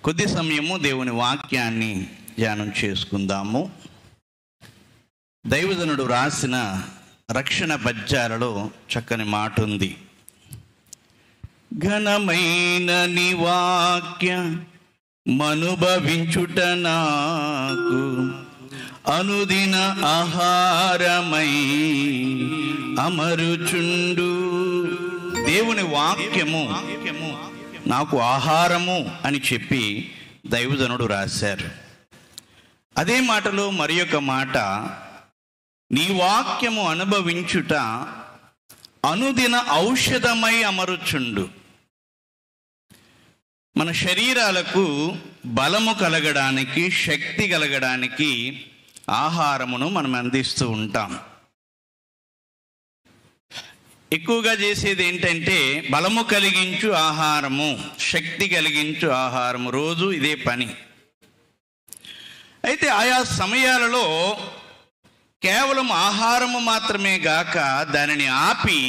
కొద్ది సమయము దేవుని వాక్యాన్ని ధ్యానం చేసుకుందాము. దైవజనుడు రాసిన రక్షణ పద్యాలలో చక్కని మాట ఉంది. ఘనమైన నీ వాక్య మనుభవించుట నాకు అనుదిన ఆహారమై అమరుచుండు. దేవుని వాక్యము నాకు ఆహారము అని చెప్పి దైవజనుడు రాశారు. అదే మాటలో మరి ఒక మాట, నీ వాక్యము అనుభవించుట అనుదిన ఔషధమై అమరుచుండు. మన శరీరాలకు బలము కలగడానికి, శక్తి కలగడానికి ఆహారమును మనం అందిస్తూ ఉంటాం. ఎక్కువగా చేసేది ఏంటంటే బలము కలిగించు ఆహారము, శక్తి కలిగించు ఆహారము, రోజు ఇదే పని. అయితే ఆయా సమయాలలో కేవలం ఆహారము మాత్రమే గాక దానిని ఆపి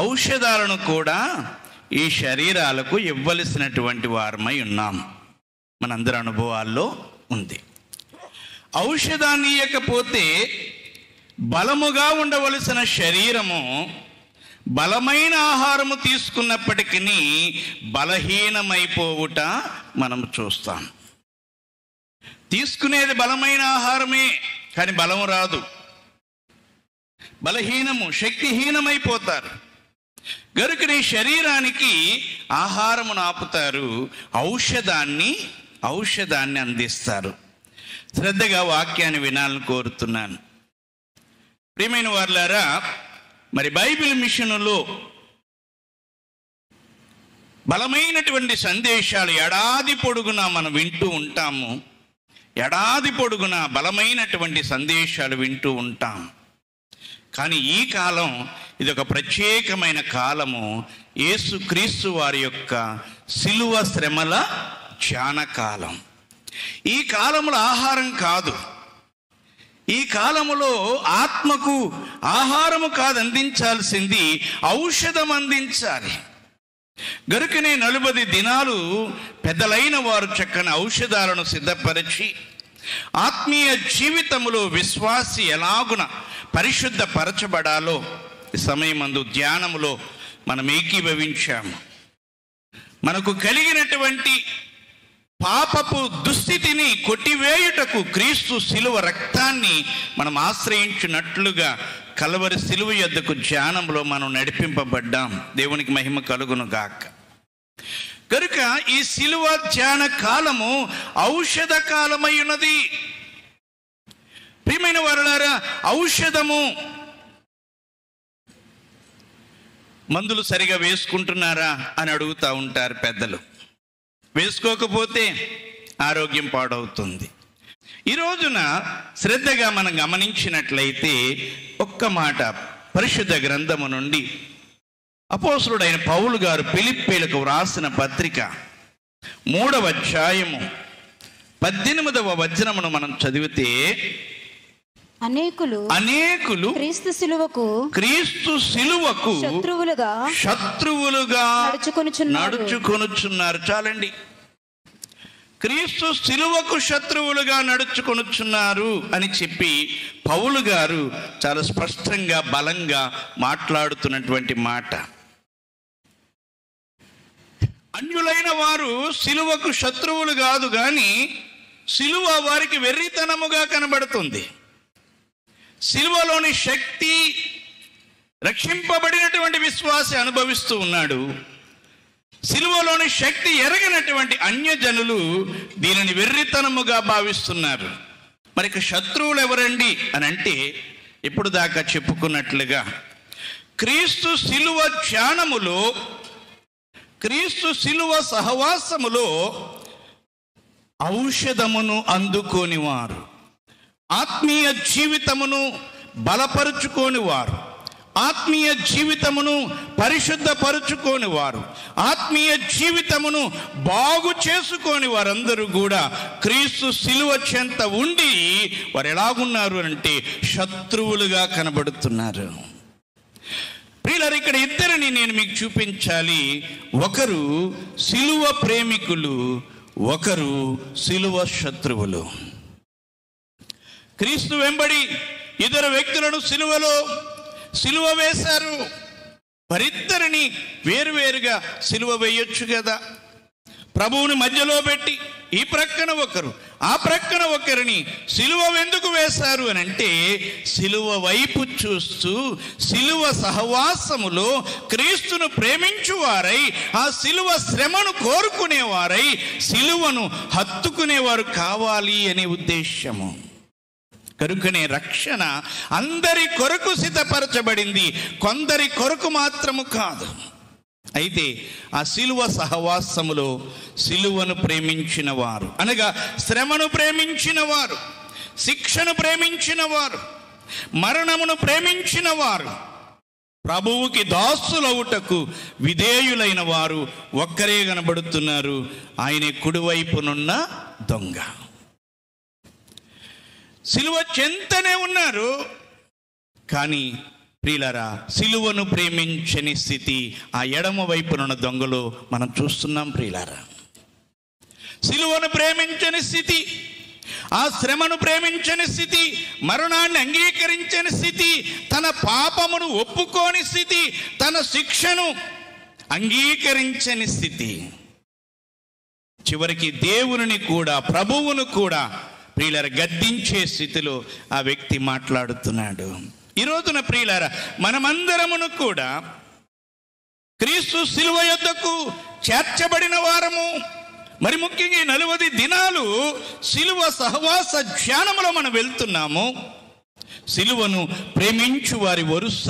ఔషధాలను కూడా ఈ శరీరాలకు ఇవ్వవలసినటువంటి వారమై ఉన్నాం. మనందరి అనుభవాల్లో ఉంది. ఔషధాన్ని ఇవ్వకపోతే బలముగా ఉండవలసిన శరీరము బలమైన ఆహారము తీసుకున్నప్పటికీ బలహీనమైపోవుట మనం చూస్తాం. తీసుకునేది బలమైన ఆహారమే, కానీ బలము రాదు. బలహీనము, శక్తిహీనమైపోతారు. గనుకనే శరీరానికి ఆహారమును ఆపుతారు, ఔషధాన్ని అందిస్తారు. శ్రద్ధగా వాక్యాన్ని వినాలని కోరుతున్నాను. ప్రియమైన వారులారా, మరి బైబిల్ మిషనులో బలమైనటువంటి సందేశాలు ఏడాది పొడుగునా మనం వింటూ ఉంటాము. ఏడాది పొడుగునా బలమైనటువంటి సందేశాలు వింటూ ఉంటాం. కానీ ఈ కాలం ఇది ఒక ప్రత్యేకమైన కాలము. యేసుక్రీస్తు వారి యొక్క శిలువ శ్రమల ధ్యానకాలం. ఈ కాలంలో ఆహారం కాదు, ఈ కాలములో ఆత్మకు ఆహారము కాదు అందించాల్సింది, ఔషధం అందించాలి. గనుకనే 40 దినాలు పెద్దలైన వారు చక్కని ఔషధాలను సిద్ధపరిచి ఆత్మీయ జీవితములో విశ్వాసి ఎలాగున పరిశుద్ధపరచబడాలో ఈ సమయమందు ధ్యానములో మనం ఏకీభవించాము. మనకు కలిగినటువంటి పాపపు దుస్థితిని కొట్టివేయుటకు క్రీస్తు శిలువ రక్తాన్ని మనం ఆశ్రయించినట్లుగా కల్వరి శిలువ యొద్దకు ధ్యానంలో మనం నడిపింపబడ్డాం. దేవునికి మహిమ కలుగును గాక. కనుక ఈ శిలువ ధ్యాన కాలము ఔషధ కాలమై ఉన్నది. ప్రియమైన వారులారా, ఔషధము, మందులు సరిగా వేసుకుంటున్నారా అని అడుగుతూ ఉంటారు పెద్దలు. వేసుకోకపోతే ఆరోగ్యం పాడవుతుంది. ఈ రోజున శ్రద్ధగా మనం గమనించినట్లయితే ఒక్క మాట పరిశుద్ధ గ్రంథము నుండి అపోస్తలుడైన పౌలు గారు ఫిలిప్పీలకు వ్రాసిన పత్రిక 3వ అధ్యాయము 18వ వచనమును మనం చదివితే, అనేకులు క్రీస్తు సిలువకు శత్రువులుగా నడుచుకొనుచున్నారు. చాలండి. క్రీస్తు సిలువకు శత్రువులుగా నడుచుకొనుచున్నారు అని చెప్పి పౌలు గారు చాలా స్పష్టంగా బలంగా మాట్లాడుతున్నటువంటి మాట. అన్యులైన వారు సిలువకు శత్రువులు కాదు, కానీ సిలువ వారికి వెర్రితనముగా కనబడుతుంది. సిలువలోని శక్తి రక్షింపబడినటువంటి విశ్వాసి అనుభవిస్తూ ఉన్నాడు. సిలువలోని శక్తి ఎరగనటువంటి అన్యజనులు దీనిని వెర్రితనముగా భావిస్తున్నారు. మరి శత్రువులు ఎవరండి అని అంటే, ఇప్పుడు దాకా చెప్పుకున్నట్లుగా క్రీస్తు సిలువ ధ్యానములో, క్రీస్తు సిలువ సహవాసములో ఔషధమును అందుకోని వారు, ఆత్మీయ జీవితమును బలపరుచుకోని వారు, ఆత్మీయ జీవితమును పరిశుద్ధపరుచుకోని వారు, ఆత్మీయ జీవితమును బాగు చేసుకొని వారందరూ కూడా క్రీస్తు శిలువ చెంత ఉండి వారు ఎలాగున్నారు అంటే శత్రువులుగా కనబడుతున్నారు. ప్రియులారా, ఇక్కడ ఇద్దరిని నేను మీకు చూపించాలి. ఒకరు శిలువ ప్రేమికులు, ఒకరు సిలువ శత్రువులు. క్రీస్తు వెంబడి ఇద్దరు వ్యక్తులను సిలువ వేశారు. వారిద్దరిని వేరువేరుగా సిలువ వేయొచ్చు కదా. ప్రభువుని మధ్యలో పెట్టి ఈ ప్రక్కన ఒకరు ఆ ప్రక్కన ఒకరిని సిలువ ఎందుకు వేశారు అని అంటే, సిలువ వైపు చూస్తూ సిలువ సహవాసములో క్రీస్తును ప్రేమించువారై, ఆ సిలువ శ్రమను కోరుకునేవారై, సిలువను హత్తుకునేవారు కావాలి అనే ఉద్దేశము. కనుకనే రక్షణ అందరి కొరకు సిద్ధపరచబడింది, కొందరి కొరకు మాత్రము కాదు. అయితే ఆ సిలువ సహవాసములో సిలువను ప్రేమించిన వారు, అనగా శ్రమను ప్రేమించిన వారు, శిక్షను ప్రేమించిన వారు, మరణమును ప్రేమించిన వారు, ప్రభువుకి దాసులవుటకు విధేయులైన వారు ఒక్కరే కనబడుతున్నారు. ఆయనే కుడివైపునున్న దొంగ. సిలువ చెంతనే ఉన్నారు, కానీ ప్రియులారా, సిలువను ప్రేమించని స్థితి ఆ ఎడమ వైపునున్న దొంగలో మనం చూస్తున్నాం. ప్రియులారా, సిలువను ప్రేమించని స్థితి, ఆ శ్రమను ప్రేమించని స్థితి, మరణాన్ని అంగీకరించని స్థితి, తన పాపమును ఒప్పుకోని స్థితి, తన శిక్షను అంగీకరించని స్థితి, చివరికి దేవుని కూడా ప్రభువును కూడా ప్రియులారా గద్దించే స్థితిలో ఆ వ్యక్తి మాట్లాడుతున్నాడు. ఈ రోజున ప్రియులారా, మనమందరమును కూడా క్రీస్తు సిలువ యొద్దకు చేర్చబడిన వారము. మరి ముఖ్యంగా 40 దినాలు సిలువ సహవాస ధ్యానములో మనం వెళ్తున్నాము. సిలువను ప్రేమించు వారి వరుస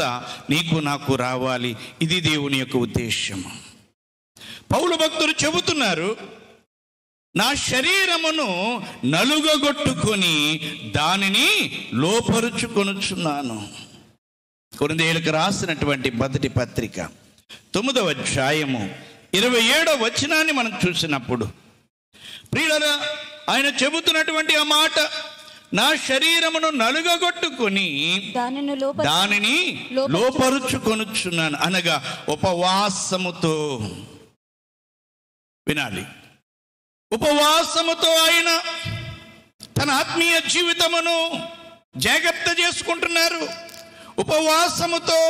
నీకు నాకు రావాలి. ఇది దేవుని యొక్క ఉద్దేశము. పౌలు భక్తులు చెబుతున్నారు, నా శరీరమును నలుగగొట్టుకొని దానిని లోపరుచుకొనుచున్నాను. కొరింథీయులకు రాసినటువంటి మొదటి పత్రిక 9వ అధ్యాయము 27వ వచనాన్ని మనం చూసినప్పుడు ప్రియులారా, ఆయన చెబుతున్నటువంటి ఆ మాట, నా శరీరమును నలుగగొట్టుకొని దానిని లోపరుచుకొనుచున్నాను, అనగా ఉపవాసముతో. వినాలి, ఉపవాసముతో ఆయన తన ఆత్మీయ జీవితమును జాగ్రత్త చేసుకుంటున్నారు. ఉపవాసముతో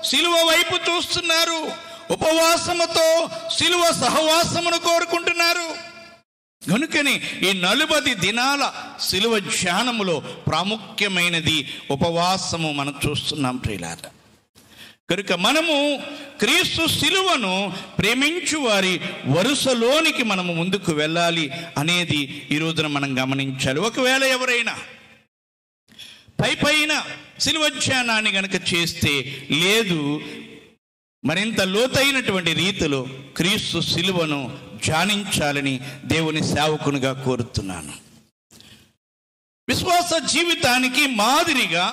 సిలువ వైపు చూస్తున్నారు. ఉపవాసముతో సిలువ సహవాసమును కోరుకుంటున్నారు. కనుకని ఈ 40 దినాల సిలువ ధ్యానములో ప్రాముఖ్యమైనది ఉపవాసము మనం చూస్తున్నాం ప్రియులారా. కనుక మనము క్రీస్తు సిలువను ప్రేమించు వారి వరుసలోనికి మనము ముందుకు వెళ్ళాలి అనేది ఈ రోజున మనం గమనించాలి. ఒకవేళ ఎవరైనా పైన సిలువ ధ్యానాన్ని గనక చేస్తే, లేదు మరింత లోతైనటువంటి రీతిలో క్రీస్తు సిలువను ధ్యానించాలని దేవుని సేవకునిగా కోరుతున్నాను. విశ్వాస జీవితానికి మాదిరిగా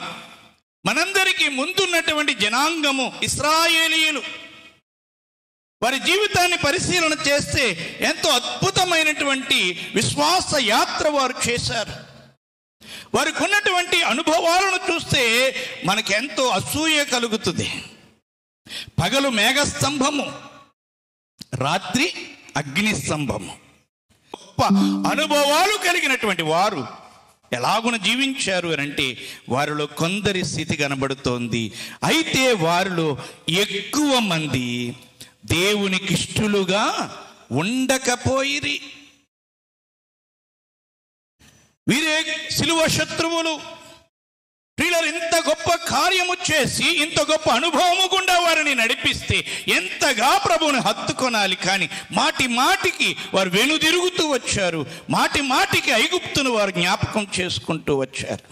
మనందరికీ ముందున్నటువంటి జనాంగము ఇశ్రాయేలీయులు. వారి జీవితాన్ని పరిశీలన చేస్తే ఎంతో అద్భుతమైనటువంటి విశ్వాస యాత్ర వారు చేశారు. వారికి ఉన్నటువంటి అనుభవాలను చూస్తే మనకెంతో అసూయ కలుగుతుంది. పగలు మేఘస్తంభము, రాత్రి అగ్నిస్తంభము. గొప్ప అనుభవాలు కలిగినటువంటి వారు ఎలాగున జీవించారు అని అంటే, వారిలో కొందరి స్థితి కనబడుతోంది. అయితే వారిలో ఎక్కువ మంది దేవునికి ఇష్టలుగా ఉండకపోయిరి. వీరే సిలువ శత్రువులు. ప్రియులారా, ఇంత గొప్ప కార్యము చేసి ఇంత గొప్ప అనుభవము గుండా వారిని నడిపిస్తే ఎంతగా ప్రభువుని హత్తుకొనాలి. కానీ మాటి మాటికి వారు వెనుదిరుగుతూ వచ్చారు. మాటి మాటికి ఐగుప్తును వారు జ్ఞాపకం చేసుకుంటూ వచ్చారు.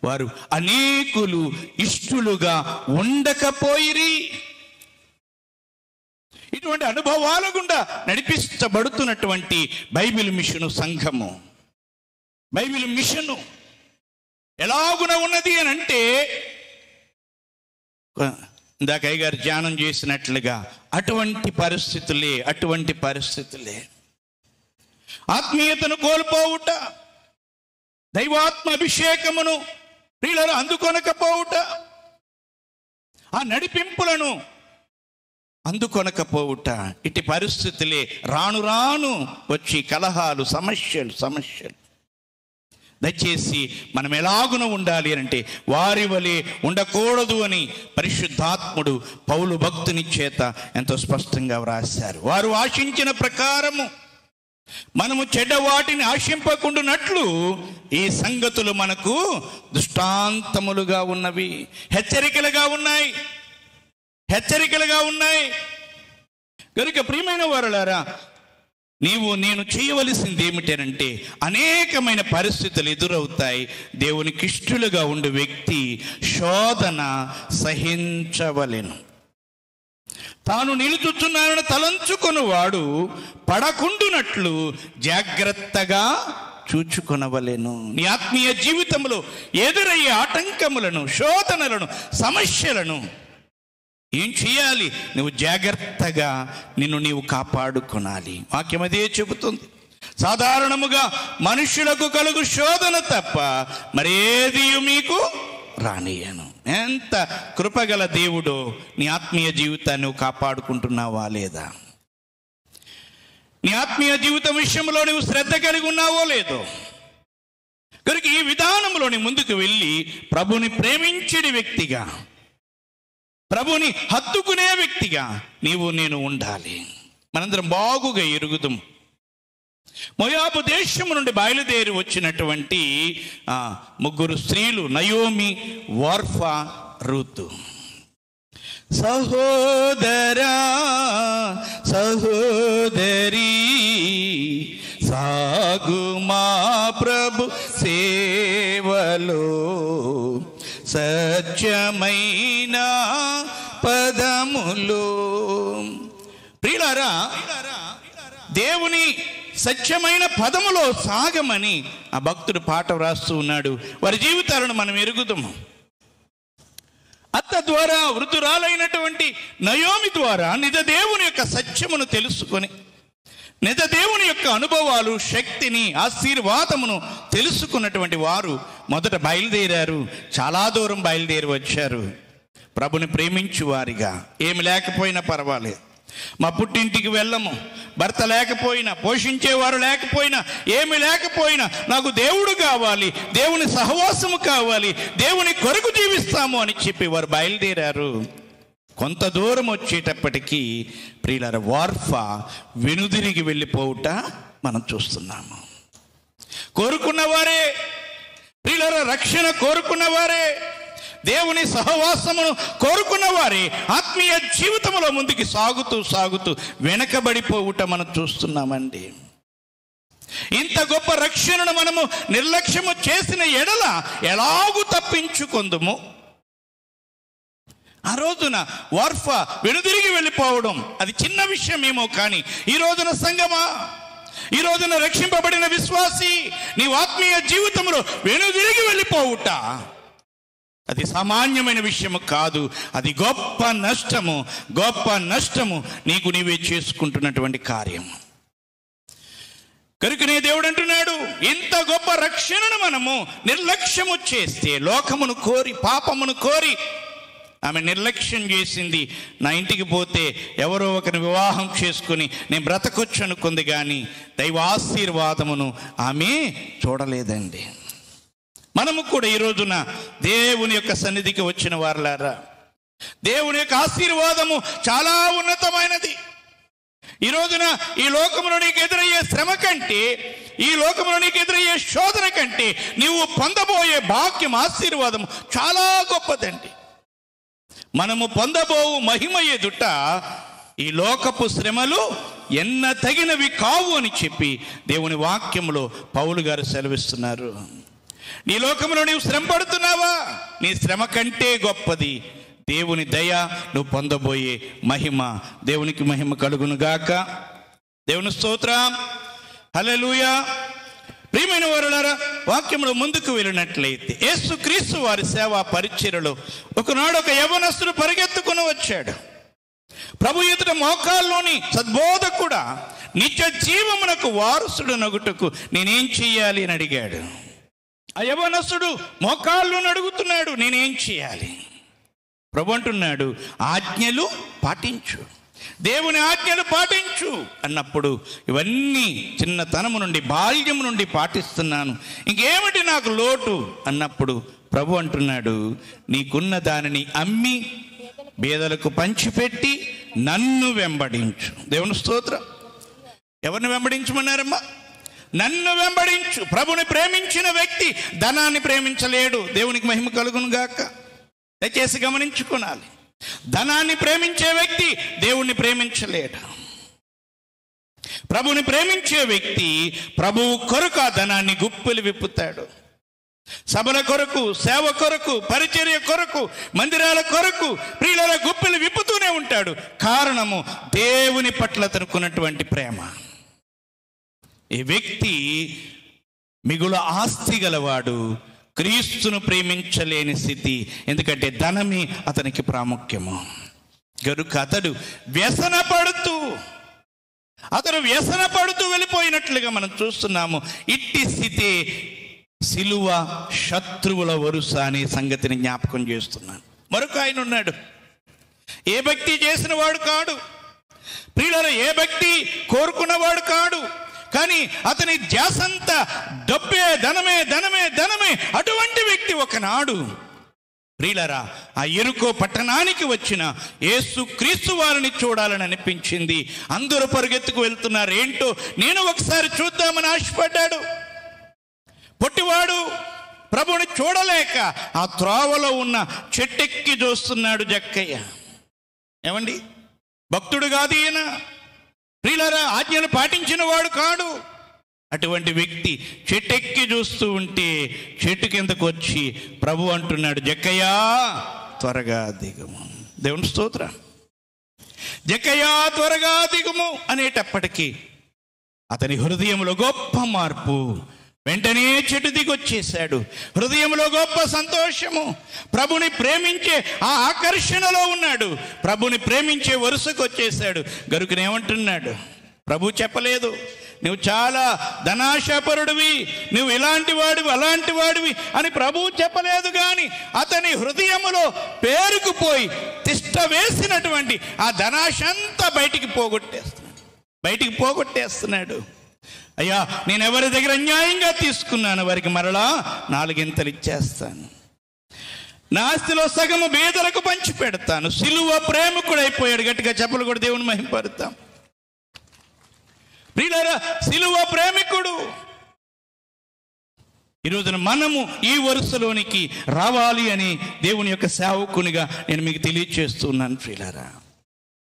వారు అనేకులు ఇష్టలుగా ఉండకపోయిరి. ఇటువంటి అనుభవాల గుండా నడిపించబడుతున్నటువంటి బైబిల్ మిషను సంఘము, బైబిల్ మిషను ఎలాగున ఉన్నది అని అంటే, ఇందాక అయ్యగారు ధ్యానం చేసినట్లుగా అటువంటి పరిస్థితులే ఆత్మీయతను కోల్పోవుట, దైవాత్మ అభిషేకమును ప్రియులను అందుకొనకపోవుట, ఆ నడిపింపులను అందుకొనకపోవుట, ఇటు పరిస్థితులే రాను రాను వచ్చి కలహాలు, సమస్యలు. దయచేసి మనం ఎలాగున ఉండాలి అంటే వారి వలె ఉండకూడదు అని పరిశుద్ధాత్ముడు పౌలు భక్తుని చేత ఎంతో స్పష్టంగా వ్రాశారు. వారు ఆశించిన ప్రకారము మనము చెడ్డవాటిని ఆశింపకుండునట్లు ఈ సంగతులు మనకు దృష్టాంతములుగా ఉన్నవి, హెచ్చరికలుగా ఉన్నాయి. కనుక ప్రియమైన వారలారా, నేను చేయవలసింది ఏమిటంటే, అనేకమైన పరిస్థితులు ఎదురవుతాయి. దేవునికి ఇష్టలుగా ఉండే వ్యక్తి శోధన సహించవలెను. తాను నిలుచుచున్నానని తలంచుకొనువాడు పడకుండునట్లు జాగ్రత్తగా చూచుకొనవలెను. నీ ఆత్మీయ జీవితంలో ఎదురయ్యే ఆటంకములను, శోధనలను, సమస్యలను ఏం చేయాలి? నువ్వు జాగ్రత్తగా నీవు కాపాడుకొనాలి. వాక్యం అదే చెబుతుంది. సాధారణముగా మనుషులకు కలుగు శోధన తప్ప మరేది మీకు రానియను. ఎంత కృపగల దేవుడో! నీ ఆత్మీయ జీవితాన్ని నువ్వు కాపాడుకుంటున్నావా లేదా? నీ ఆత్మీయ జీవితం విషయంలో నువ్వు శ్రద్ధ కలిగి ఉన్నావో లేదో? కనుక ఈ విధానంలోని ముందుకు వెళ్ళి ప్రభుని ప్రేమించే వ్యక్తిగా, ప్రభుని హత్తుకునే వ్యక్తిగా నేను ఉండాలి. మనందరం బాగుగా ఎరుగుదాం. మోయాబు దేశము నుండి బయలుదేరి వచ్చినటువంటి 3 స్త్రీలు, నయోమి, ఓర్ఫా, రూతు. సహోదరా సహోదరి సాగుమా ప్రభు సేవలో, సత్యమైన పదములు. ప్రియులారా, దేవుని సత్యమైన పదములో సాగమని ఆ భక్తుడు పాట వ్రాస్తూ ఉన్నాడు. వారి జీవితాలను మనం ఎరుగుదాము. అత్త ద్వారా, వృద్ధురాలైనటువంటి నయోమి ద్వారా నిజ దేవుని యొక్క సత్యమును తెలుసుకొని, నిజ దేవుని యొక్క అనుభవాలు, శక్తిని, ఆశీర్వాదమును తెలుసుకున్నటువంటి వారు మొదట బయలుదేరారు. చాలా దూరం బయలుదేరి వచ్చారు. ప్రభుని ప్రేమించు వారిగా, ఏమి లేకపోయినా పర్వాలేదు, మా పుట్టింటికి వెళ్ళము, భర్త లేకపోయినా, పోషించేవారు లేకపోయినా, ఏమి లేకపోయినా నాకు దేవుడు కావాలి, దేవుని సహవాసము కావాలి, దేవుని కొరకు జీవిస్తాము అని చెప్పి వారు బయలుదేరారు. కొంత దూరం వచ్చేటప్పటికీ ప్రియులార, ఓర్ఫా వెనుదిరిగి వెళ్ళిపోవుట మనం చూస్తున్నాము. కోరుకున్నవారే ప్రియులార, రక్షణ కోరుకున్నవారే, దేవుని సహవాసమును కోరుకున్న వారే ఆత్మీయ జీవితంలో ముందుకు సాగుతూ వెనకబడిపోవుట మనం చూస్తున్నామండి. ఇంత గొప్ప రక్షణను మనము నిర్లక్ష్యము చేసిన ఎడల ఎలాగూ తప్పించుకుందుము? ఆ రోజున ఓర్ఫా వెనుదిరిగి వెళ్ళిపోవడం అది చిన్న విషయమేమో, కానీ ఈ రోజున సంగమా, ఈ రోజున రక్షింపబడిన విశ్వాసి, నీ ఆత్మీయ జీవితంలో వెనుదిరిగి వెళ్ళిపోవుట అది సామాన్యమైన విషయము కాదు. అది గొప్ప నష్టము నీకు నీవే చేసుకుంటున్నటువంటి కార్యము. కనుకనే దేవుడు అంటున్నాడు, ఇంత గొప్ప రక్షణను మనము నిర్లక్ష్యము చేస్తే, లోకమును కోరి, పాపమును కోరి ఆమె నిర్లక్ష్యం చేసింది. నా ఇంటికి పోతే ఎవరో ఒకరిని వివాహం చేసుకుని నేను బ్రతకొచ్చు అనుకుంది, కానీ దైవ ఆశీర్వాదమును ఆమె చూడలేదండి. మనము కూడా ఈ రోజున దేవుని యొక్క సన్నిధికి వచ్చిన వారలారా, దేవుని యొక్క ఆశీర్వాదము చాలా ఉన్నతమైనది. ఈ రోజున ఈ లోకంలో నీకు ఎదురయ్యే శ్రమ కంటే, ఈ లోకంలో నీకు ఎదురయ్యే శోధన కంటే నీవు పొందబోయే భాగ్యం, ఆశీర్వాదం చాలా గొప్పదండి. మనము పొందబోవు మహిమ ఎదుట ఈ లోకపు శ్రమలు ఎన్న తగినవి కావు అని చెప్పి దేవుని వాక్యంలో పౌలు గారు సెలవిస్తున్నారు. నీ లోకంలో నీవు శ్రమ పడుతున్నావా? నీ శ్రమ కంటే గొప్పది దేవుని దయ, నువ్వు పొందబోయే మహిమ. దేవునికి మహిమ కలుగును గాక. దేవుని స్తోత్రం, హల్లెలూయా. ప్రియమైన వారులారా, వాక్యంలో ముందుకు వెళ్ళినట్లయితే యేసుక్రీస్తు వారి సేవా పరిచర్యలో ఒకనాడు ఒక యవనస్తుడు పరిగెత్తుకుని వచ్చాడు. ప్రభు ఎదుట మోకాల్లోని సద్బోధకుడా, నిత్య జీవమునకు వారసుడు నగుటకు నేనేం చెయ్యాలి అని అడిగాడు. ఆ యవనస్తుడు మోకాళ్ళు అడుగుతున్నాడు, నేనేం చేయాలి? ప్రభు అంటున్నాడు, ఆజ్ఞలు పాటించు. దేవుని ఆజ్ఞలు పాటించు అన్నప్పుడు ఇవన్నీ చిన్నతనము నుండి బాల్యము నుండి పాటిస్తున్నాను, ఇంకేమిటి నాకు లోటు అన్నప్పుడు ప్రభు అంటున్నాడు, నీకున్న దానిని అమ్మి బీదలకు పంచిపెట్టి నన్ను వెంబడించు. దేవుని స్తోత్రం. ఎవరిని వెంబడించమన్నారమ్మా? నన్ను వెంబడించు. ప్రభుని ప్రేమించిన వ్యక్తి ధనాన్ని ప్రేమించలేడు. దేవునికి మహిమ కలుగును గాక. దయచేసి గమనించుకోనాలి. ధనాన్ని ప్రేమించే వ్యక్తి దేవుణ్ణి ప్రేమించలేడు. ప్రభుని ప్రేమించే వ్యక్తి ప్రభువు కొరకు ఆ ధనాన్ని గుప్పెలు విప్పుతాడు. సభల కొరకు, సేవ కొరకు, పరిచర్య కొరకు, మందిరాల కొరకు ప్రియుల గుప్పెలు విప్పుతూనే ఉంటాడు. కారణము దేవుని పట్ల తనకున్నటువంటి ప్రేమ. ఈ వ్యక్తి మిగుల ఆస్తి గలవాడు, క్రీస్తును ప్రేమించలేని స్థితి. ఎందుకంటే ధనమే అతనికి ప్రాముఖ్యము. గనుక అతడు వ్యసన పడుతూ వెళ్ళిపోయినట్లుగా మనం చూస్తున్నాము. ఇట్టి స్థితి సిలువ శత్రువుల వరుస అనే సంగతిని జ్ఞాపకం చేస్తున్నాను. మరొక ఆయన ఉన్నాడు. ఏ భక్తి చేసిన వాడు కాడు ప్రియులారా, ఏ భక్తి కోరుకున్నవాడు కాడు. కానీ అతని ధ్యాసంతా డబ్బే, ధనమే ధనమే ధనమే. అటువంటి వ్యక్తి ఒకనాడు ప్రియులారా ఆ యెరికో పట్టణానికి వచ్చిన యేసుక్రీస్తు వారిని చూడాలని అనిపించింది. అందరూ పరిగెత్తుకు వెళ్తున్నారు. ఏంటో నేను ఒకసారి చూద్దామని ఆశపడ్డాడు. పొట్టివాడు ప్రభుని చూడలేక ఆ త్రోవలో ఉన్న చెట్టెక్కి చూస్తున్నాడు జక్కయ్య. ఏమండి, భక్తుడు కాదు ఈయన. ప్రియులారా, ఆజ్ఞను పాటించిన వాడు కాడు. అటువంటి వ్యక్తి చెట్టెక్కి చూస్తూ ఉంటే చెట్టు కిందకు వచ్చి ప్రభు అంటున్నాడు, జక్కయ్యా త్వరగా దిగుము. దేవుని స్తోత్రం. జక్కయ్యా త్వరగా దిగుము అనేటప్పటికీ అతని హృదయంలో గొప్ప మార్పు. వెంటనే చెట్టు దిగొచ్చేశాడు. హృదయంలో గొప్ప సంతోషము. ప్రభుని ప్రేమించే ఆ ఆకర్షణలో ఉన్నాడు. ప్రభుని ప్రేమించే వరుసకు వచ్చేశాడు. గరుకునేమంటున్నాడు, ప్రభు చెప్పలేదు నువ్వు చాలా ధనాశాపరుడివి, నువ్వు ఇలాంటి వాడివి అలాంటి వాడివి అని ప్రభువు చెప్పలేదు. కానీ అతని హృదయములో పేరుకుపోయి తిష్ట వేసినటువంటి ఆ ధనాశంతా బయటికి పోగొట్టేస్తున్నాడు. అయ్యా, నేను ఎవరి దగ్గర అన్యాయంగా తీసుకున్నాను వారికి మరలా 4 ఇంతలు ఇచ్చేస్తాను. నా ఆస్తిలో సగము బీదలకు పంచి పెడతాను. సిలువ ప్రేమికుడైపోయాడు. గట్టిగా చెప్పులు కూడా దేవుని మహింపరుతాం. ప్రియులారా, సిలువ ప్రేమికుడు. ఈరోజున మనము ఈ వరుసలోనికి రావాలి అని దేవుని యొక్క సేవకునిగా నేను మీకు తెలియచేస్తున్నాను. ప్రియులారా,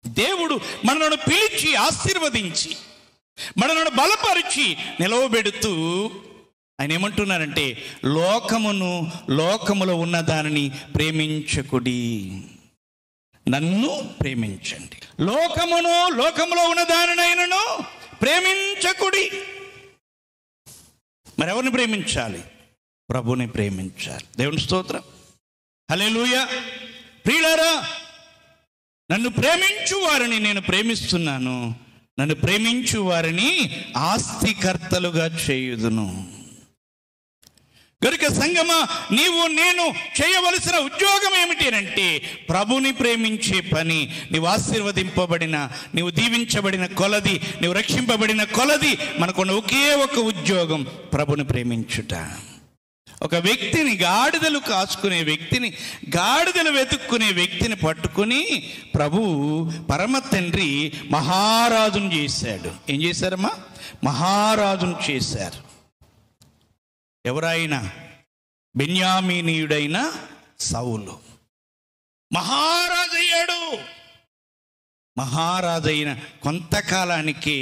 దేవుడు మనను పిలిచి ఆశీర్వదించి మనను బలపరిచి నిలవబెడుతూ ఆయన ఏమంటున్నారంటే, లోకములో ఉన్న దానిని ప్రేమించకుడి, నన్ను ప్రేమించండి. లోకములో ఉన్న దానినైనను ప్రేమించకుడి. మరెవరిని ప్రేమించాలి? ప్రభుని ప్రేమించాలి. దేవుని స్తోత్రం. హల్లెలూయా. ప్రియులారా, నన్ను ప్రేమించు వారిని నేను ప్రేమిస్తున్నాను, నన్ను ప్రేమించు వారిని ఆస్తికర్తలుగా చేయుదును. గనుక సంగమా, నీవు నేను చేయవలసిన ఉద్యోగం ఏమిటి అంటే ప్రభుని ప్రేమించే పని. నీవు ఆశీర్వదింపబడిన, నీవు దీవించబడిన కొలది, నీవు రక్షింపబడిన కొలది మనకున్న ఒకే ఒక ఉద్యోగం, ప్రభుని ప్రేమించుట. ఒక వ్యక్తిని, గాడిదలు కాసుకునే వ్యక్తిని, గాడిదలు వెతుక్కునే వ్యక్తిని పట్టుకుని ప్రభు పరమ తండ్రి మహారాజును చేశాడు. ఏం చేశారమ్మా? మహారాజును చేశారు. ఎవరైనా? బెన్యామీనీయుడైన సౌలు మహారాజయ్యాడు. మహారాజైన కొంతకాలానికే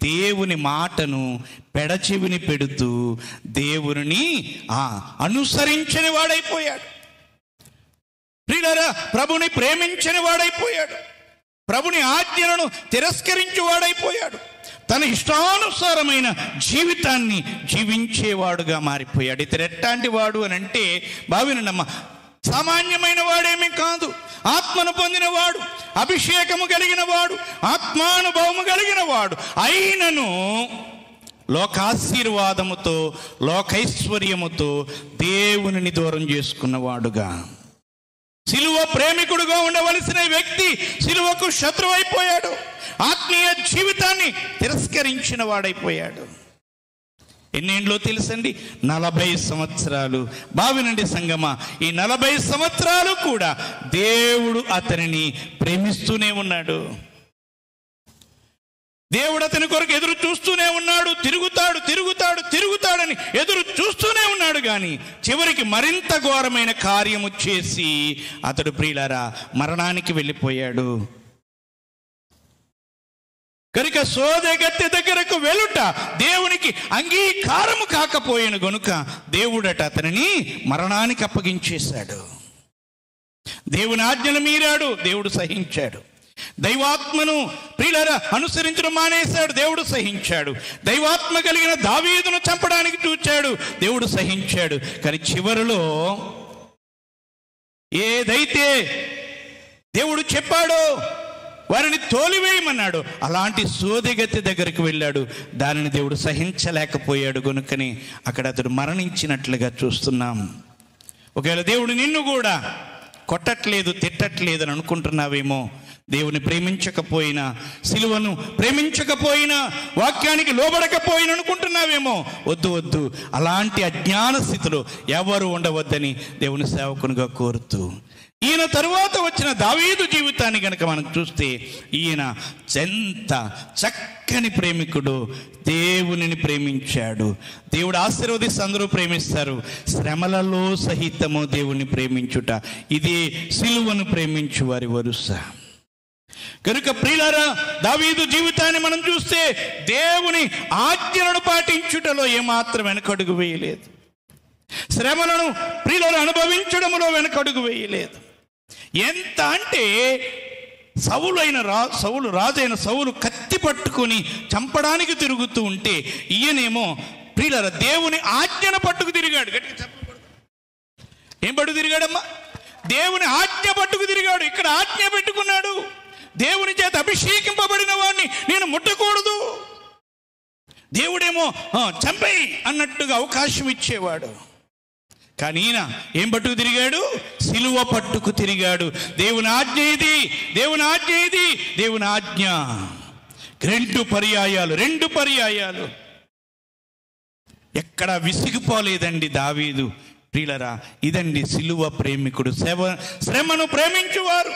దేవుని మాటను పెడచెవిని పెడుతూ దేవుని అనుసరించని వాడైపోయాడు. ప్రియులారా, ప్రభుని ప్రేమించని వాడైపోయాడు. ప్రభుని ఆజ్ఞలను తిరస్కరించే వాడైపోయాడు. తన ఇష్టానుసారమైన జీవితాన్ని జీవించేవాడుగా మారిపోయాడు. ఇతడు ఎట్లాంటి వాడు అని అంటే, భావినమ్మ, సామాన్యమైన వాడేమీ కాదు. ఆత్మను పొందినవాడు, అభిషేకము కలిగిన వాడు, ఆత్మానుభవము కలిగిన వాడు. అయినను లోకాశీర్వాదముతో, లోకైశ్వర్యముతో దేవునిని దూరం చేసుకున్నవాడుగా, సిలువ ప్రేమికుడుగా ఉండవలసిన వ్యక్తి సిలువకు శత్రువైపోయాడు. ఆత్మీయ జీవితాన్ని తిరస్కరించిన వాడైపోయాడు. ఎన్నేండ్లో తెలుసండి? 40 సంవత్సరాలు. బావినండి సంగమా, ఈ 40 సంవత్సరాలు కూడా దేవుడు అతనిని ప్రేమిస్తూనే ఉన్నాడు. దేవుడు అతని కొరకు ఎదురు చూస్తూనే ఉన్నాడు. తిరుగుతాడని ఎదురు చూస్తూనే ఉన్నాడు. కానీ చివరికి మరింత ఘోరమైన కార్యము చేసి అతడు ప్రియులారా మరణానికి వెళ్ళిపోయాడు. కనుక సోదెగత్తె దగ్గరకు వెలుట దేవునికి అంగీకారము కాకపోయాను గనుక దేవుడట అతనిని మరణానికి అప్పగించేశాడు. దేవుని ఆజ్ఞలు మీరాడు, దేవుడు సహించాడు. దైవాత్మను ప్రియులారా అనుసరించడం మానేశాడు, దేవుడు సహించాడు. దైవాత్మ కలిగిన దావీదును చంపడానికి చూచాడు, దేవుడు సహించాడు. కానీ చివరిలో ఏదైతే దేవుడు చెప్పాడో వారిని తోలివేయమన్నాడు, అలాంటి సోదెగత్తె దగ్గరికి వెళ్ళాడు. దానిని దేవుడు సహించలేకపోయాడు గనుకని అక్కడ అతడు మరణించినట్లుగా చూస్తున్నాం. ఒకవేళ దేవుడు నిన్ను కూడా కొట్టట్లేదు, తిట్టట్లేదు అని అనుకుంటున్నావేమో. దేవుని ప్రేమించకపోయినా, సిలువను ప్రేమించకపోయినా, వాక్యానికి లోబడకపోయినా అనుకుంటున్నావేమో. వద్దు, అలాంటి అజ్ఞాన స్థితిలో ఎవరు ఉండవద్దని దేవుని సేవకునిగా కోరుతూ, ఈయన తరువాత వచ్చిన దావీదు జీవితాన్ని కనుక మనం చూస్తే ఈయన ఎంత చక్కని ప్రేమికుడు. దేవునిని ప్రేమించాడు. దేవుడు ఆశీర్వదిస్తే అందరూ ప్రేమిస్తారు. శ్రమలలో సహితము దేవుని ప్రేమించుట, ఇదే సిలువను ప్రేమించు వారి వరుస. కనుక ప్రియులారా, దావీదు జీవితాన్ని మనం చూస్తే దేవుని ఆజ్ఞలను పాటించుటలో ఏమాత్రం వెనకడుగు వేయలేదు. శ్రమలను ప్రియులను అనుభవించడంలో వెనకడుగు వేయలేదు. ఎంత అంటే సౌలు రాజైన సౌలు కత్తి పట్టుకొని చంపడానికి తిరుగుతూ ఉంటే ఈయనేమో ప్రియులారా దేవుని ఆజ్ఞను పట్టుకు తిరిగాడు. గట్టిగా చెప్పకూడదు. ఏం పట్టుకు తిరిగాడమ్మా? దేవుని ఆజ్ఞ పట్టుకు తిరిగాడు. ఇక్కడ ఆజ్ఞ పెట్టుకున్నాడు, దేవుని చేత అభిషేకింపబడిన వాడిని నేను ముట్టకూడదు. దేవుడేమో చంపేయి అన్నట్టుగా అవకాశం ఇచ్చేవాడు. కానీ ఈయన ఏం పట్టుకు తిరిగాడు? సిలువ పట్టుకు తిరిగాడు. దేవుని ఆజ్ఞ ఇది, దేవుని ఆజ్ఞ ఇది, దేవుని ఆజ్ఞ. 2 పర్యాయాలు. ఎక్కడ విసిగిపోలేదండి దావీదు. ప్రియులరా, ఇదండి సిలువ ప్రేమికుడు. శ్రమను ప్రేమించువారు,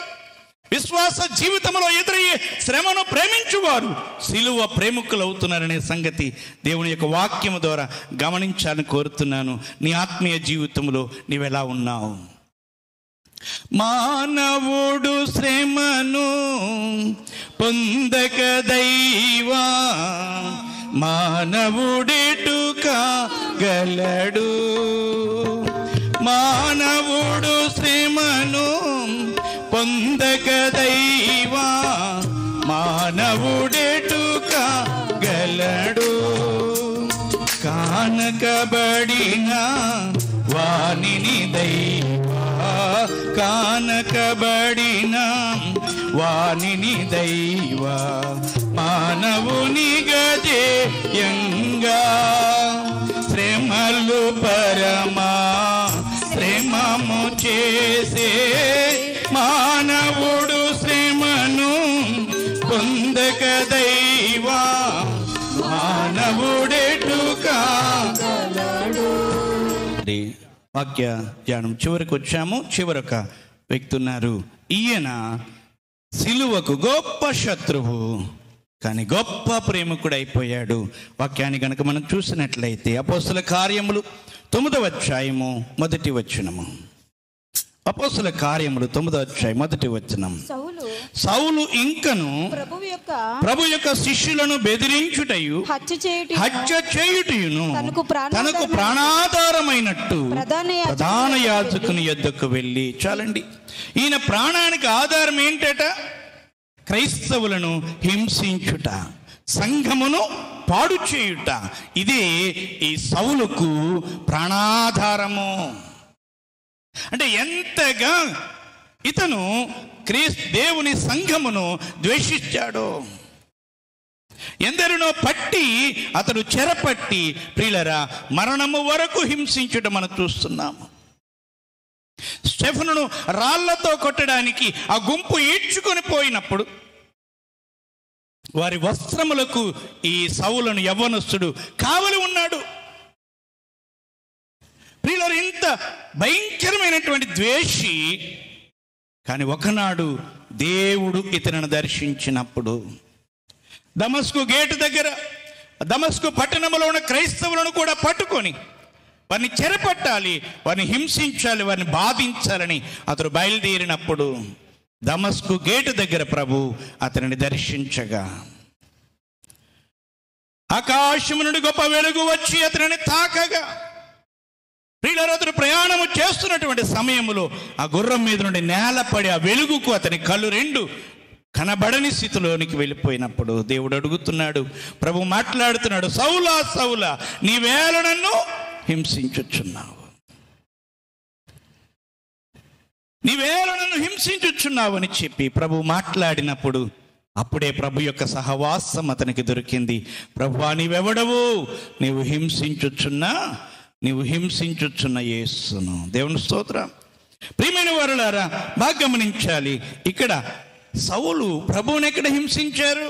విశ్వాస జీవితంలో ఎదురయ్యే శ్రమను ప్రేమించువారు సిలువ ప్రేమికులు అవుతున్నారనే సంగతి దేవుని యొక్క వాక్యము ద్వారా గమనించాలని కోరుతున్నాను. నీ ఆత్మీయ జీవితంలో నీవెలా ఉన్నావు? మానవుడు శ్రమను పొందక దైవా మానవుడెటు కాగలడు. మానవుడు శ్రమను పొందక దైవా మానవుడెటు కాగలడు. కానకబడిన వానిని దైవా కానకబడిన వానిని దైవా మానవుని గజేయంగా శ్రమలు పరమా శ్రమము చేసే మానవుడు శ్రమను పొందక దైవా మానవుడెటు కాగలడు. వాక్య ధ్యానం చివరికి వచ్చాము. చివరొక వ్యక్తి ఉన్నారు. ఈయన సిలువకు గొప్ప శత్రువు, కానీ గొప్ప ప్రేమికుడు అయిపోయాడు. వాక్యాన్ని కనుక మనం చూసినట్లయితే అపోస్తల కార్యములు 9వ అధ్యాయము 1వ వచనము. అపోస్తల కార్యములు 9వ అధ్యాయం 1వ వచనం. సౌలు ఇంకను ప్రభు యొక్క శిష్యులను బెదిరించుటయు హత్య చేయుటయును తనకు ప్రాణాధారమైనట్టు ప్రధాన యాజకుని యొద్దకు వెళ్ళి. చాలండి, ఈయన ప్రాణానికి ఆధారం ఏంటట? క్రైస్తవులను హింసించుట, సంఘమును పాడు చేయుట. ఇదే ఈ సౌలుకు ప్రాణాధారము. అంటే ఎంతగా ఇతను దేవుని సంఘమును ద్వేషించాడో. ఎందరినో పట్టి అతడు చెరపట్టి ప్రియులరా మరణము వరకు హింసించుట మనం చూస్తున్నాము. స్టెఫెనును రాళ్లతో కొట్టడానికి ఆ గుంపు ఈడ్చుకొని పోయినప్పుడు వారి వస్త్రములకు ఈ సౌలను యవ్వనస్తుడు కావలి ఉన్నాడు. ప్రియులారా, ఇంత భయంకరమైనటువంటి ద్వేషి, కానీ ఒకనాడు దేవుడు ఇతనిని దర్శించినప్పుడు దమస్కు గేటు దగ్గర, దమస్కు పట్టణంలో ఉన్న క్రైస్తవులను కూడా పట్టుకొని వారిని చెరపట్టాలి, వారిని హింసించాలి, వారిని బాధించాలని అతడు బయలుదేరినప్పుడు దమస్కు గేటు దగ్గర ప్రభు అతనిని దర్శించగా ఆకాశము నుండి గొప్ప వెలుగు వచ్చి అతనిని తాకగా, ప్రియులారా, అతడు ప్రయాణము చేస్తున్నటువంటి సమయంలో ఆ గుర్రం మీద నుండి నేలపడి ఆ వెలుగుకు అతని కళ్ళు రెండు కనబడని స్థితిలోనికి వెళ్ళిపోయినప్పుడు దేవుడు అడుగుతున్నాడు, ప్రభు మాట్లాడుతున్నాడు, సౌలా సౌలా, నీవేళ నన్ను హింసించుచున్నావు, నీవేళ నన్ను హింసించుచున్నావు అని చెప్పి ప్రభు మాట్లాడినప్పుడు అప్పుడే ప్రభు యొక్క సహవాసం అతనికి దొరికింది. ప్రభువా, నీవెవడవు? నీవు హింసించుచున్న యేసును. దేవుని స్తోత్రం. ప్రియమైన వారులారా, బాగా గమనించాలి, ఇక్కడ సౌలు ప్రభువుని ఎక్కడ హింసించారు?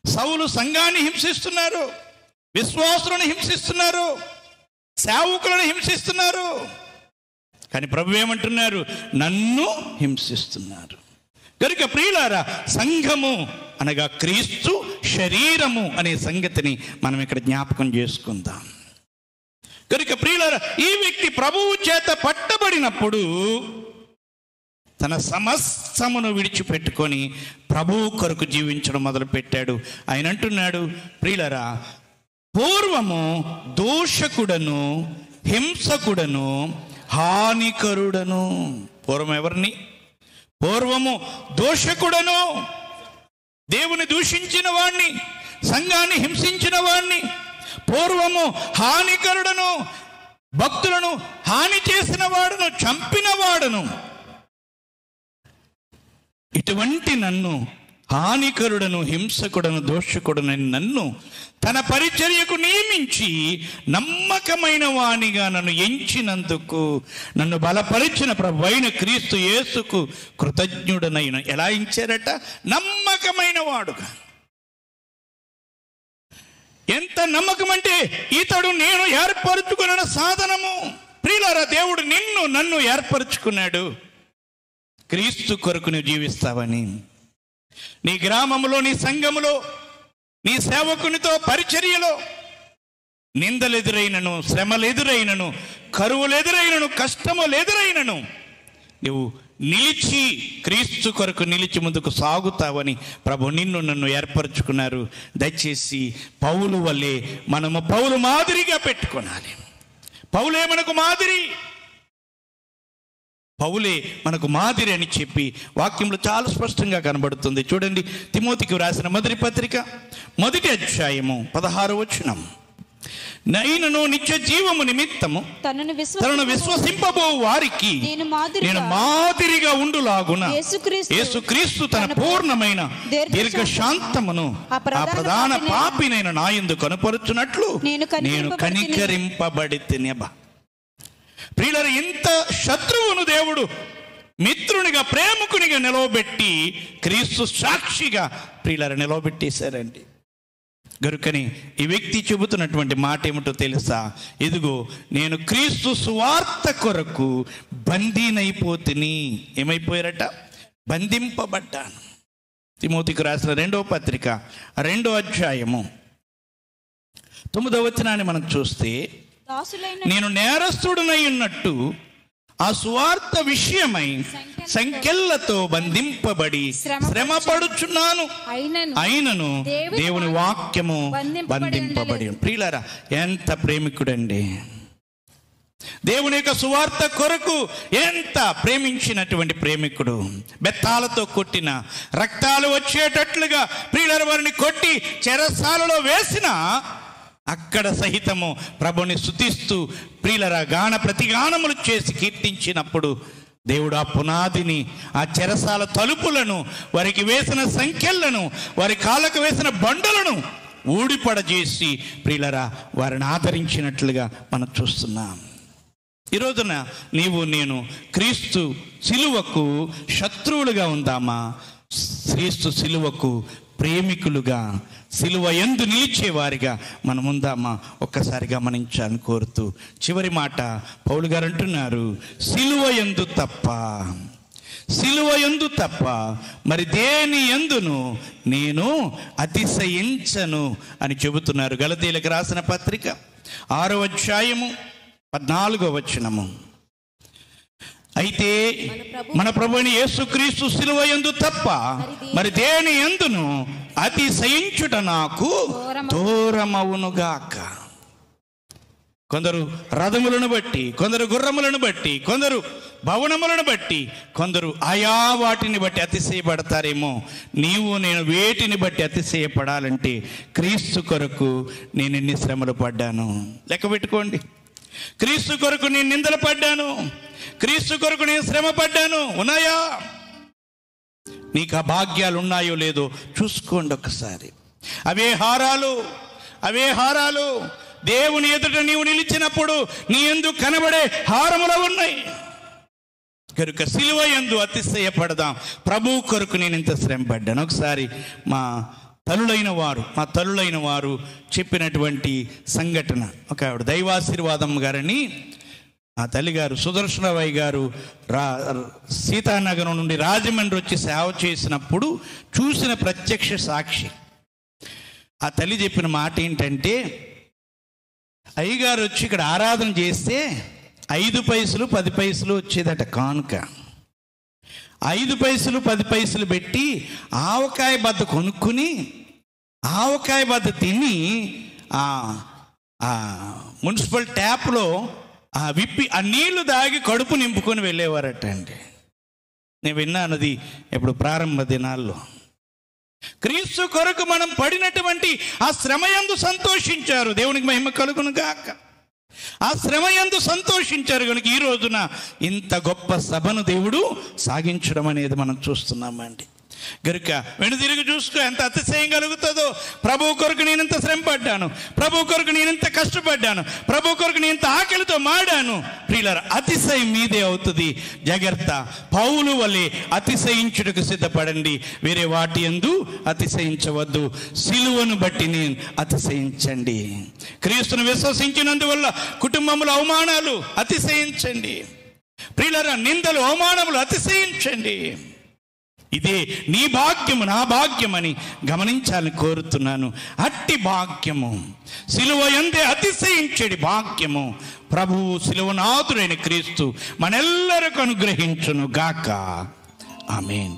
సౌలు సంఘాన్ని హింసిస్తున్నారు, విశ్వాసులను హింసిస్తున్నారు, సేవకులను హింసిస్తున్నారు. కానీ ప్రభు ఏమంటున్నారు? నన్ను హింసిస్తున్నారు. కనుక ప్రియులారా, సంఘము అనగా క్రీస్తు శరీరము అనే సంగతిని మనం ఇక్కడ జ్ఞాపకం చేసుకుందాం. కనుక ప్రియులారా, ఈ వ్యక్తి ప్రభువు చేత పట్టబడినప్పుడు తన సమస్తమును విడిచిపెట్టుకొని ప్రభువు కొరకు జీవించడం మొదలుపెట్టాడు. ఆయన అంటున్నాడు, ప్రియులారా, పూర్వము దోషకుడను, హింసకుడను, హానికరుడను. పూర్వం ఎవరిని? పూర్వము దోషకుడను, దేవుని దూషించిన వాణ్ణి, సంఘాన్ని హింసించిన వాణ్ణి. పూర్వము హానికరుడను, భక్తులను హాని చేసిన వాడును, చంపిన వాడును. ఇటువంటి నన్ను, హానికరుడను, హింసకుడను, దోషకుడనని నన్ను తన పరిచర్యకు నియమించి నమ్మకమైన వానిగా నన్ను ఎంచినందుకు నన్ను బలపరిచిన ప్రభువైన క్రీస్తు యేసుకు కృతజ్ఞుడనైన. ఎలా ఎంచారట? నమ్మకమైన వాడుగా. ఎంత నమ్మకం అంటే, ఇతడు నేను ఏర్పరచుకున్న సాధనము. ప్రియులారా, దేవుడు నిన్ను నన్ను ఏర్పరచుకున్నాడు క్రీస్తు కొరకు నువ్వు జీవిస్తావని. నీ గ్రామంలో, నీ సంఘములో, నీ సేవకునితో పరిచర్యలో నిందలు ఎదురైనను, శ్రమలు ఎదురైనను, కరువులు ఎదురైనను, కష్టములు ఎదురైనను నువ్వు నిలిచి క్రీస్తు కొరకు నిలిచి ముందుకు సాగుతావని ప్రభు నిన్ను నన్ను ఏర్పరచుకున్నారు. దయచేసి పౌలు వల్లే మనము పౌలు మాదిరిగా పెట్టుకోవాలి. పౌలే మనకు మాదిరి, పౌలే మనకు మాదిరి అని చెప్పి వాక్యంలో చాలా స్పష్టంగా కనబడుతుంది. చూడండి, తిమోతికి వ్రాసిన మొదటి పత్రిక 1వ అధ్యాయము 16వ వచనం. నైనను నిత్య జీవము నిమిత్తము తనను విశ్వసింపబో వారికి నేను మాదిరిగా ఉండులాగున యేసుక్రీస్తు తన పూర్ణమైన దీర్ఘశాంతమును ఆ ప్రధాన పాపినైన నా యందు కనపరుచున్నట్లు నేను కనికరింపబడితిని. ప్రియులారా, ఇంత శత్రువును దేవుడు మిత్రునిగా, ప్రేమికునిగా నిలవబెట్టి క్రీస్తు సాక్షిగా ప్రియులారా నిలవబెట్టేశారండి. గనుకని ఈ వ్యక్తి చెబుతున్నటువంటి మాట ఏమిటో తెలుసా? ఇదిగో నేను క్రీస్తు సువార్త కొరకు బందీనైపోతిని. ఏమైపోయారట? బంధింపబడ్డాను. తిమోతికి రాసిన 2వ పత్రిక 2వ అధ్యాయము 9వ వచనాన్ని మనం చూస్తే, నేను నేరస్తుడనై ఉన్నట్టు ఆ సువార్త విషయమై సంకెళ్లతో బంధింపబడి శ్రమపడుచున్నాను, అయినను దేవుని వాక్యము బంధింపబడి. ప్రియులారా, ఎంత ప్రేమికుడండి! దేవుని యొక్క సువార్త కొరకు ఎంత ప్రేమించినటువంటి ప్రేమికుడు! బెత్తాలతో కొట్టిన, రక్తాలు వచ్చేటట్లుగా ప్రియులారా వారిని కొట్టి చెరసాలలో వేసిన, అక్కడ సహితము ప్రభుని స్తుతిస్తూ ప్రియులరా గాన ప్రతిగానములు చేసి కీర్తించినప్పుడు దేవుడు ఆ పునాదిని, ఆ చెరసాల తలుపులను, వారికి వేసిన సంఖ్యలను, వారి కాళ్ళకు వేసిన బండలను ఊడిపడజేసి ప్రియులరా వారిని ఆదరించినట్లుగా మనం చూస్తున్నాం. ఈ రోజున నీవు నేను క్రీస్తు సిలువకు శత్రువులుగా ఉందామా, క్రీస్తు సిలువకు ప్రేమికులుగా, సిలువ యందు నిలిచేవారిగా మనం ఉందామా? ఒక్కసారి గమనించాలని కోరుతూ చివరి మాట పౌలు గారు అంటున్నారు, సిలువ యందు తప్ప, సిలువ యందు తప్ప మరి దేని యందును నేను అతిశయించను అని చెబుతున్నారు. గలతీయులకు రాసిన పత్రిక 6వ అధ్యాయము 14వ వచనము. అయితే మన ప్రభువైన యేసుక్రీస్తు సిలువ యందు తప్ప మరి దేని యందును అతిశయించుట నాకు దూరమవునుగాక. కొందరు రథములను బట్టి, కొందరు గుర్రములను బట్టి, కొందరు భవనములను బట్టి, కొందరు ఆయా వాటిని బట్టి అతిశయపడతారేమో. నీవు నేను వేటిని బట్టి అతిశయపడాలంటే, క్రీస్తు కొరకు నేను ఎన్ని శ్రమలు పడ్డాను లెక్క పెట్టుకోండి. క్రీస్తు కొరకు నేను నిందలు పడ్డాను, క్రీస్తు కొరకు నేను శ్రమ పడ్డాను. ఉన్నాయా? నీకు ఆ భాగ్యాలు ఉన్నాయో లేదో చూసుకోండి ఒకసారి. అవే హారాలు దేవుని ఎదుట నీవు నిలిచినప్పుడు నీ యందు కనబడే హారములు ఉన్నాయి కనుక సిలువ యందు అతిశయపడదాం. ప్రభు కొరకు నేను ఇంత శ్రమ పడ్డాను. ఒకసారి మా తల్లులైన వారు చెప్పినటువంటి సంఘటన. ఒక ఆవిడ దైవాశీర్వాదం గారని, ఆ తల్లిగారు సుదర్శనరావు గారు సీతానగరం నుండి రాజమండ్రి వచ్చి సేవ చేసినప్పుడు చూసిన ప్రత్యక్ష సాక్షి. ఆ తల్లి చెప్పిన మాట ఏంటంటే, అయ్యగారు వచ్చి ఇక్కడ ఆరాధన చేస్తే 5 పైసలు 10 పైసలు వచ్చేదట కానుక. 5 పైసలు 10 పైసలు పెట్టి ఆవకాయ బద్ద కొనుక్కుని ఆవకాయ బద్ద తిని మున్సిపల్ ట్యాప్లో విప్పి ఆ నీళ్లు దాగి కడుపు నింపుకొని వెళ్ళేవారట అండి. నేను విన్నానది ఎప్పుడు ప్రారంభ దినాల్లో. క్రీస్తు కొరకు మనం పడినటువంటి ఆ శ్రమయందు సంతోషించారు. దేవునికి మహిమ కలుగును గాక. ఆ శ్రమయందు సంతోషించారు కనుక ఈ రోజున ఇంత గొప్ప సభను దేవుడు సాగించడం అనేది మనం చూస్తున్నామండి. గనుక వెనుదిరిగి చూసుకో, ఎంత అతిశయం కలుగుతుందో. ప్రభు కొరకు నేను ఇంత శ్రమ పడ్డాను, ప్రభు కొరకు నేను ఇంత కష్టపడ్డాను, ప్రభు కొరకు నేను ఇంత ఆకలితో మాడాను. ప్రియులారా, అతిశయం మీదే అవుతుంది. జాగ్రత్త. పౌలు వలె అతిశయించుటకు సిద్ధపడండి, వేరే వాటి యందు అతిశయించవద్దు. సిలువను బట్టి నేను అతిశయించండి. క్రీస్తును విశ్వసించినందువల్ల కుటుంబంలో అవమానాలు అతిశయించండి. ప్రియులారా, నిందలు అవమానములు అతిశయించండి. ఇదే నీ భాగ్యము నా భాగ్యమని గమనించాలని కోరుతున్నాను. అట్టి భాగ్యము, సిలువ యందే అతిశయించడి భాగ్యము ప్రభువు సిలువనాథుడైన క్రీస్తు మనెల్లరకు అనుగ్రహించును గాక. ఆమేన్.